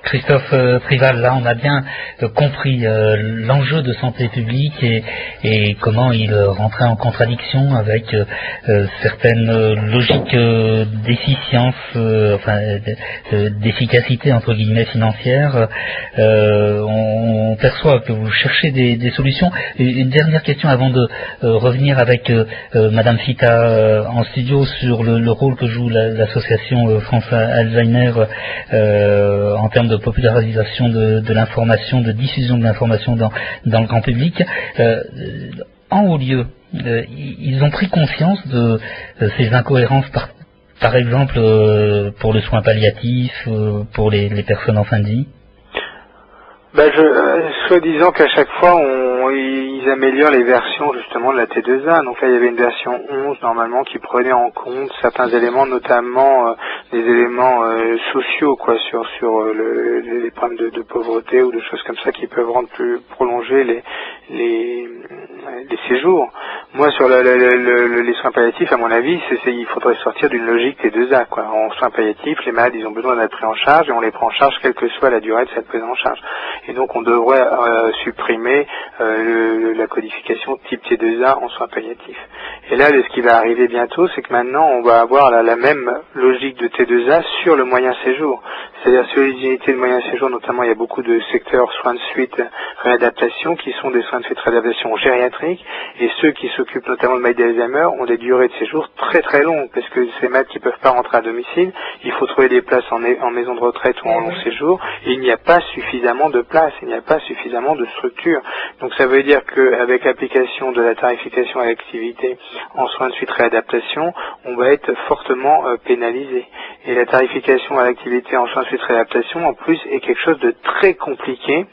Christophe Trival, là on a bien compris l'enjeu de santé publique et comment il rentrait en contradiction avec certaines logiques d'efficience, d'efficacité entre guillemets financière. On perçoit que vous cherchez des solutions. Une dernière question avant de revenir avec Madame Fita en studio sur le rôle que joue l'association France Alzheimer en termes de popularisation de l'information, de diffusion de l'information dans le grand public. En haut lieu, ils ont pris conscience de ces incohérences par exemple pour le soin palliatif, pour les personnes en fin de vie. Soi-disant qu'à chaque fois ils améliorent les versions justement de la T2A. Donc là il y avait une version 11 normalement qui prenait en compte certains éléments, notamment des éléments sociaux sur les problèmes de pauvreté ou de choses comme ça qui peuvent rendre plus prolonger les séjours. Moi sur les soins palliatifs, à mon avis, il faudrait sortir d'une logique T2A. En soins palliatifs, les malades ils ont besoin d'être pris en charge et on les prend en charge quelle que soit la durée de cette prise en charge. Et donc on devrait supprimer la codification type T2A en soins palliatifs. Et là, ce qui va arriver bientôt, c'est que maintenant on va avoir la même logique de T2A sur le moyen séjour. C'est-à-dire sur les unités de moyen séjour, notamment il y a beaucoup de secteurs soins de suite, réadaptation, qui sont des soins de suite réadaptation gériatriques, et ceux qui s'occupent notamment de maladies d'Alzheimer ont des durées de séjour très très longues, parce que ces malades qui ne peuvent pas rentrer à domicile, il faut trouver des places en maison de retraite ou en long séjour, et il n'y a pas suffisamment de places, il n'y a pas suffisamment de structures. Donc ça veut dire qu'avec l'application de la tarification à l'activité en soins de suite réadaptation, on va être fortement pénalisé. Et la tarification à l'activité en soins de suite réadaptation, en plus, est quelque chose de très compliqué,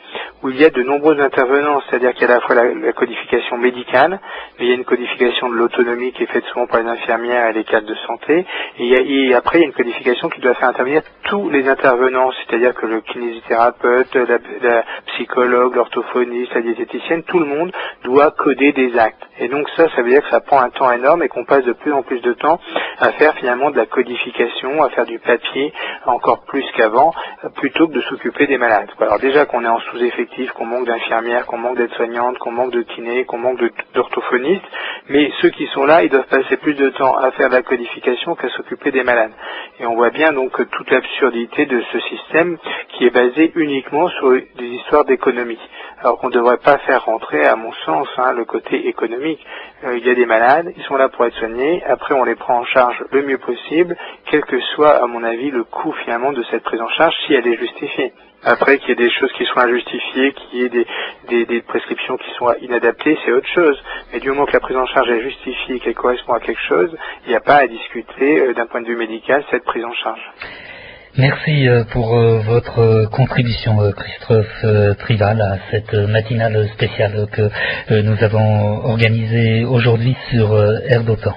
où il y a de nombreux intervenants, c'est-à-dire qu'il y a à la fois la codification médicale, mais il y a une codification de l'autonomie qui est faite souvent par les infirmières et les cadres de santé, et après il y a une codification qui doit faire intervenir tous les intervenants, c'est-à-dire que le kinésithérapeute, la psychologue, l'orthophoniste, la diététicienne, tout le monde doit coder des actes. Et donc ça veut dire que ça prend un temps énorme et qu'on passe de plus en plus de temps à faire finalement de la codification, à faire du papier, encore plus qu'avant, plutôt que de s'occuper des malades. Alors déjà qu'on est en sous-effectif, qu'on manque d'infirmières, qu'on manque d'aides-soignantes, qu'on manque de kinés, qu'on manque d'orthophonistes, mais ceux qui sont là, ils doivent passer plus de temps à faire de la codification qu'à s'occuper des malades. Et on voit bien donc toute l'absurdité de ce système qui est basé uniquement sur des histoires d'économie. Alors qu'on ne devrait pas faire rentrer, à mon sens, le côté économique. Il y a des malades, ils sont là pour être soignés, après on les prend en charge le mieux possible, quel que soit, à mon avis, le coût finalement de cette prise en charge, si elle est justifiée. Après, qu'il y ait des choses qui soient injustifiées, qu'il y ait des prescriptions qui soient inadaptées, c'est autre chose. Mais du moment que la prise en charge est justifiée, qu'elle correspond à quelque chose, il n'y a pas à discuter d'un point de vue médical cette prise en charge. Merci pour votre contribution, Christophe Trival, à cette matinale spéciale que nous avons organisée aujourd'hui sur Air d'Otan.